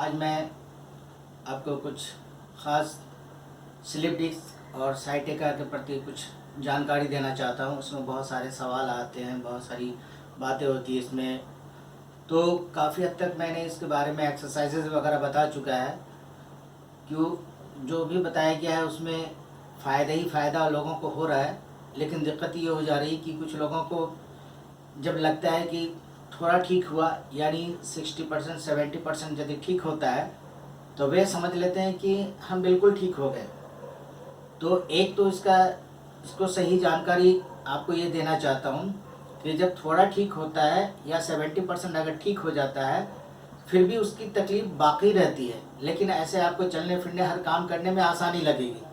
आज मैं आपको कुछ ख़ास स्लिप डिस्क और साइटिका के प्रति कुछ जानकारी देना चाहता हूँ। उसमें बहुत सारे सवाल आते हैं, बहुत सारी बातें होती है इसमें। तो काफ़ी हद तक मैंने इसके बारे में एक्सरसाइजेज वगैरह बता चुका है। क्यों जो भी बताया गया है उसमें फ़ायदा ही फ़ायदा लोगों को हो रहा है, लेकिन दिक्कत ये हो जा रही कि कुछ लोगों को जब लगता है कि थोड़ा ठीक हुआ, यानी 60% 70% यदि ठीक होता है तो वे समझ लेते हैं कि हम बिल्कुल ठीक हो गए। तो एक तो इसको सही जानकारी आपको ये देना चाहता हूँ कि जब थोड़ा ठीक होता है या 70% अगर ठीक हो जाता है, फिर भी उसकी तकलीफ़ बाकी रहती है, लेकिन ऐसे आपको चलने फिरने हर काम करने में आसानी लगेगी।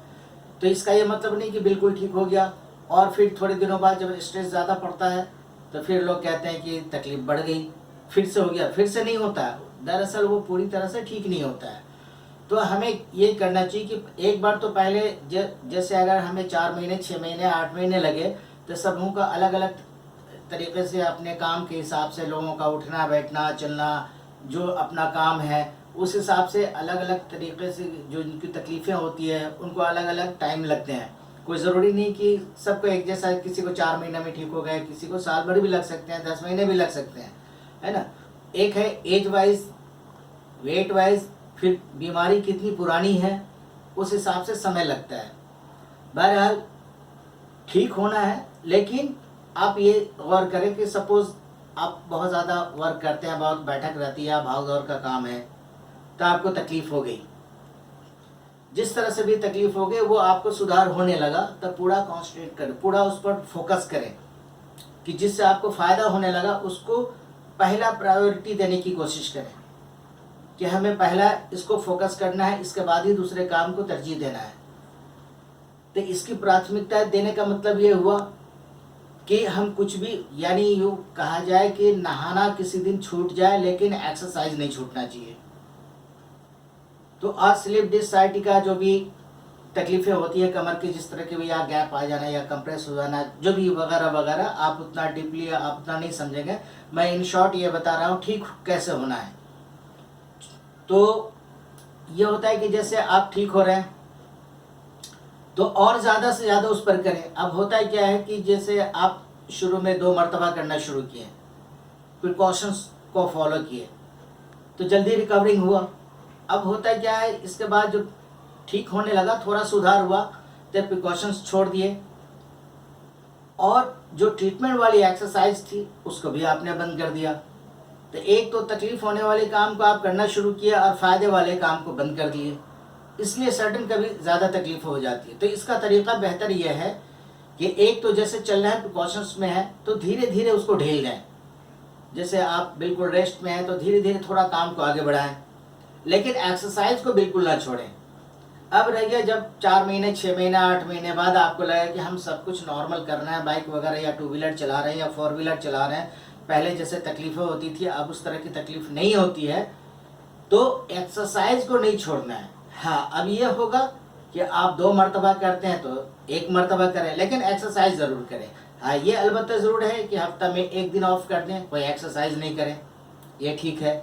तो इसका ये मतलब नहीं कि बिल्कुल ठीक हो गया और फिर थोड़े दिनों बाद जब स्ट्रेस ज़्यादा पड़ता है तो फिर लोग कहते हैं कि तकलीफ़ बढ़ गई, फिर से हो गया। फिर से नहीं होता है, दरअसल वो पूरी तरह से ठीक नहीं होता है। तो हमें ये करना चाहिए कि एक बार तो पहले जैसे अगर हमें 4 महीने 6 महीने 8 महीने लगे तो सबों का अलग अलग तरीके से अपने काम के हिसाब से लोगों का उठना बैठना चलना, जो अपना काम है उस हिसाब से अलग अलग तरीके से जो इनकी तकलीफ़ें होती है उनको अलग अलग टाइम लगते हैं। कोई ज़रूरी नहीं कि सबको एक जैसा, किसी को 4 महीने में ठीक हो गए, किसी को साल भर भी लग सकते हैं, 10 महीने भी लग सकते हैं, है ना। एक है एज वाइज, वेट वाइज, फिर बीमारी कितनी पुरानी है उस हिसाब से समय लगता है। बहरहाल ठीक होना है, लेकिन आप ये गौर करें कि सपोज़ आप बहुत ज़्यादा वर्क करते हैं, बहुत बैठक रहती है, भाग दौड़ का काम है, तो आपको तकलीफ़ हो गई। जिस तरह से भी तकलीफ़ हो गई वो आपको सुधार होने लगा, तब पूरा कॉन्सेंट्रेट करें, पूरा उस पर फोकस करें कि जिससे आपको फ़ायदा होने लगा उसको पहला प्रायोरिटी देने की कोशिश करें कि हमें पहला इसको फोकस करना है, इसके बाद ही दूसरे काम को तरजीह देना है। तो इसकी प्राथमिकता देने का मतलब ये हुआ कि हम कुछ भी, यानी यूँ कहा जाए कि नहाना किसी दिन छूट जाए लेकिन एक्सरसाइज नहीं छूटना चाहिए। तो आज स्लिप डिस्क साइटिका जो भी तकलीफ़ें होती है कमर की, जिस तरह की भी, या गैप आ जाना या कंप्रेस हो जाना, जो भी वगैरह वगैरह, आप उतना डीपली आप उतना नहीं समझेंगे। मैं इन शॉर्ट ये बता रहा हूँ ठीक कैसे होना है। तो ये होता है कि जैसे आप ठीक हो रहे हैं तो और ज़्यादा से ज़्यादा उस पर करें। अब होता है क्या है कि जैसे आप शुरू में 2 मरतबा करना शुरू किए, प्रिकॉशंस को फॉलो किए तो जल्दी रिकवरिंग हुआ। अब होता है क्या है, इसके बाद जो ठीक होने लगा, थोड़ा सुधार हुआ, तो प्रिकॉशंस छोड़ दिए और जो ट्रीटमेंट वाली एक्सरसाइज थी उसको भी आपने बंद कर दिया। तो एक तो तकलीफ़ होने वाले काम को आप करना शुरू किया और फ़ायदे वाले काम को बंद कर दिए, इसलिए सडन कभी ज़्यादा तकलीफ़ हो जाती है। तो इसका तरीक़ा बेहतर यह है कि एक तो जैसे चल रहा है प्रिकॉशंस में है तो धीरे धीरे उसको ढेल जाएँ। जैसे आप बिल्कुल रेस्ट में हैं तो धीरे धीरे थोड़ा काम को आगे बढ़ाएं, लेकिन एक्सरसाइज को बिल्कुल ना छोड़ें। अब रह गया जब 4 महीने 6 महीने 8 महीने बाद आपको लगे कि हम सब कुछ नॉर्मल करना है, बाइक वगैरह या 2 व्हीलर चला रहे हैं या 4 व्हीलर चला रहे हैं, पहले जैसे तकलीफ़ें होती थी अब उस तरह की तकलीफ़ नहीं होती है, तो एक्सरसाइज को नहीं छोड़ना है। हाँ, अब ये होगा कि आप 2 मरतबा करते हैं तो 1 मरतबा करें, लेकिन एक्सरसाइज ज़रूर करें। हाँ, ये अलबत्ता ज़रूर है कि हफ्ता में 1 दिन ऑफ कर दें, कोई एक्सरसाइज नहीं करें, ये ठीक है।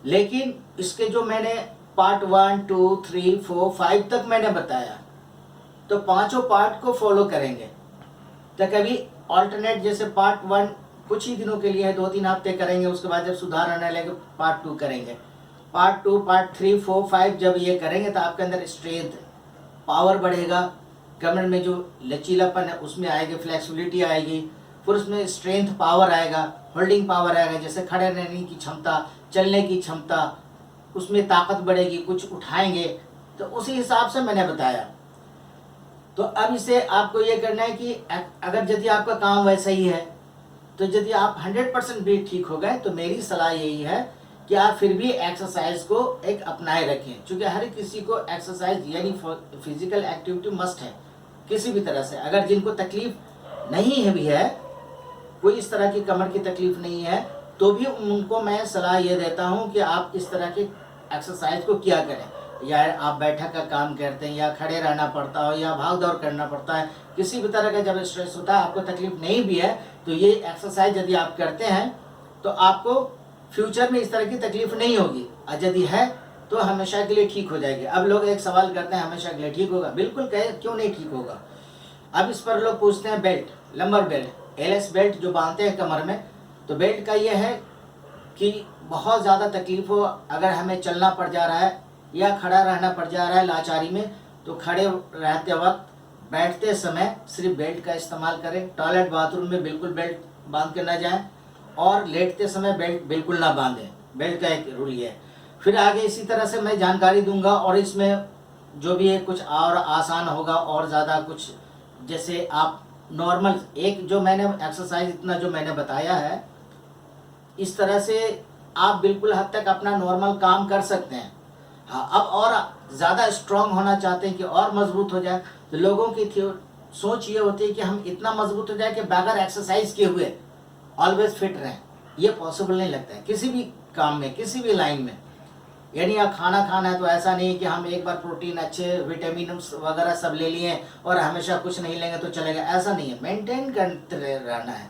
लेकिन इसके जो मैंने पार्ट 1 2 3 4 5 तक मैंने बताया, तो पांचों पार्ट को फॉलो करेंगे। तो कभी ऑल्टरनेट, जैसे पार्ट 1 कुछ ही दिनों के लिए है, 2-3 हफ्ते करेंगे, उसके बाद जब सुधार आने लगे पार्ट 2 करेंगे। पार्ट 2 पार्ट 3 4 5 जब ये करेंगे तो आपके अंदर स्ट्रेंथ पावर बढ़ेगा, कमर में जो लचीलापन है उसमें आएगी, फ्लेक्सिबिलिटी आएगी, फिर उसमें स्ट्रेंथ पावर आएगा, होल्डिंग पावर आएगा, जैसे खड़े रहने की क्षमता, चलने की क्षमता, उसमें ताकत बढ़ेगी, कुछ उठाएंगे। तो उसी हिसाब से मैंने बताया। तो अब इसे आपको ये करना है कि अगर यदि आपका काम वैसा ही है तो यदि आप 100% भी ठीक हो गए तो मेरी सलाह यही है कि आप फिर भी एक्सरसाइज को एक अपनाए रखें, क्योंकि हर किसी को एक्सरसाइज यानी फिजिकल एक्टिविटी मस्ट है किसी भी तरह से। अगर जिनको तकलीफ नहीं है भी है, कोई इस तरह की कमर की तकलीफ नहीं है, तो भी उनको मैं सलाह ये देता हूँ कि आप इस तरह की एक्सरसाइज को किया करें। या आप बैठक का काम करते हैं या खड़े रहना पड़ता हो या भाग दौड़ करना पड़ता है, किसी भी तरह का जब स्ट्रेस होता है, आपको तकलीफ नहीं भी है, तो ये एक्सरसाइज यदि आप करते हैं तो आपको फ्यूचर में इस तरह की तकलीफ नहीं होगी। और यदि है तो हमेशा के लिए ठीक हो जाएगी। अब लोग एक सवाल करते हैं हमेशा के लिए ठीक होगा, बिल्कुल कहे क्यों नहीं ठीक होगा। अब इस पर लोग पूछते हैं belt, lumbar belt, LS belt जो बांधते हैं कमर में, तो बेल्ट का ये है कि बहुत ज़्यादा तकलीफ हो, अगर हमें चलना पड़ जा रहा है या खड़ा रहना पड़ जा रहा है लाचारी में, तो खड़े रहते वक्त बैठते समय सिर्फ बेल्ट का इस्तेमाल करें। टॉयलेट बाथरूम में बिल्कुल बेल्ट बांध के ना जाएं और लेटते समय बेल्ट बिल्कुल ना बांधें, बेल्ट का एक रूल ये है। फिर आगे इसी तरह से मैं जानकारी दूंगा और इसमें जो भी है कुछ और आसान होगा और ज़्यादा कुछ, जैसे आप नॉर्मल एक जो मैंने एक्सरसाइज इतना जो मैंने बताया है, इस तरह से आप बिल्कुल हद तक अपना नॉर्मल काम कर सकते हैं। हाँ, अब और ज़्यादा स्ट्रांग होना चाहते हैं कि और मजबूत हो जाए, तो लोगों की सोच ये होती है कि हम इतना मजबूत हो जाए कि बगैर एक्सरसाइज किए हुए ऑलवेज फिट रहें। ये पॉसिबल नहीं लगता है किसी भी काम में, किसी भी लाइन में। यानी आप खाना खाना है तो ऐसा नहीं है कि हम एक बार प्रोटीन, अच्छे विटामिन वगैरह सब ले लिए और हमेशा कुछ नहीं लेंगे तो चलेगा, ऐसा नहीं है। मेंटेन करते रहना है।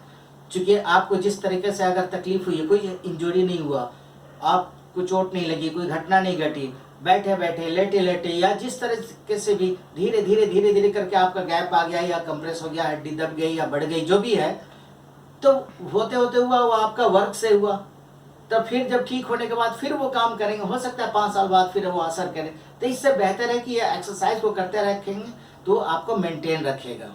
चूँकि आपको जिस तरीके से अगर तकलीफ हुई है, कोई इंजरी नहीं हुआ, आपको चोट नहीं लगी, कोई घटना नहीं घटी, बैठे बैठे, लेटे लेटे या जिस तरीके से भी धीरे धीरे करके आपका गैप आ गया या कंप्रेस हो गया, हड्डी दब गई या बढ़ गई, जो भी है, तो होते होते हुआ वो आपका वर्क से हुआ। तब फिर जब ठीक होने के बाद फिर वो काम करेंगे, हो सकता है 5 साल बाद फिर वो असर करे। तो इससे बेहतर है कि ये एक्सरसाइज को करते रखेंगे तो आपको मेंटेन रखेगा।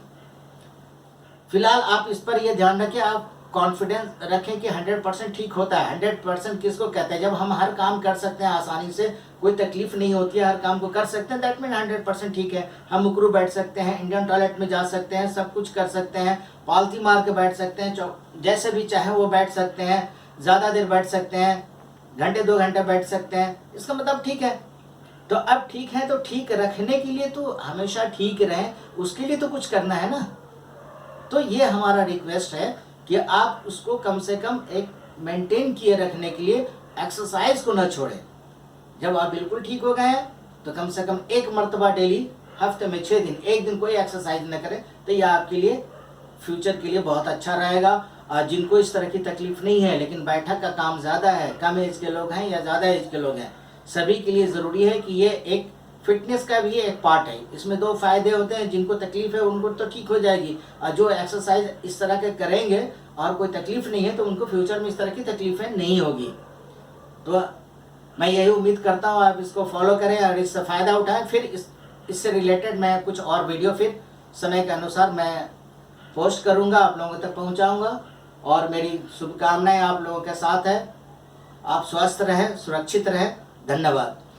फिलहाल आप इस पर ये ध्यान रखें, आप कॉन्फिडेंस रखें कि 100% ठीक होता है। 100% किसको कहते हैं? जब हम हर काम कर सकते हैं आसानी से, कोई तकलीफ नहीं होती है, हर काम को कर सकते हैं, दैट मीन 100% ठीक है। हम मुकरू बैठ सकते हैं, इंडियन टॉयलेट में जा सकते हैं, सब कुछ कर सकते हैं, पालती मार के बैठ सकते हैं, जैसे भी चाहे वो बैठ सकते हैं, ज़्यादा देर बैठ सकते हैं, घंटे 2 घंटे बैठ सकते हैं, इसका मतलब ठीक है। तो अब ठीक है, तो ठीक रखने के लिए तो हमेशा ठीक रहें, उसके लिए तो कुछ करना है ना। तो ये हमारा रिक्वेस्ट है कि आप उसको कम से कम एक मेंटेन किए रखने के लिए एक्सरसाइज को न छोड़ें। जब आप बिल्कुल ठीक हो गए हैं तो कम से कम 1 मरतबा डेली, हफ्ते में 6 दिन, एक दिन कोई एक्सरसाइज न करें, तो यह आपके लिए फ्यूचर के लिए बहुत अच्छा रहेगा। जिनको इस तरह की तकलीफ नहीं है लेकिन बैठक का काम ज़्यादा है, कम एज के लोग हैं या ज़्यादा एज के लोग हैं, सभी के लिए ज़रूरी है कि ये एक फिटनेस का भी एक पार्ट है। इसमें 2 फायदे होते हैं, जिनको तकलीफ है उनको तो ठीक हो जाएगी, और जो एक्सरसाइज इस तरह के करेंगे और कोई तकलीफ नहीं है तो उनको फ्यूचर में इस तरह की तकलीफें नहीं होगी। तो मैं यही उम्मीद करता हूँ आप इसको फॉलो करें और इससे फ़ायदा उठाएं। फिर इससे रिलेटेड मैं कुछ और वीडियो फिर समय के अनुसार मैं पोस्ट करूँगा, आप लोगों तक पहुँचाऊँगा। और मेरी शुभकामनाएं आप लोगों के साथ है। आप स्वस्थ रहें, सुरक्षित रहें। धन्यवाद।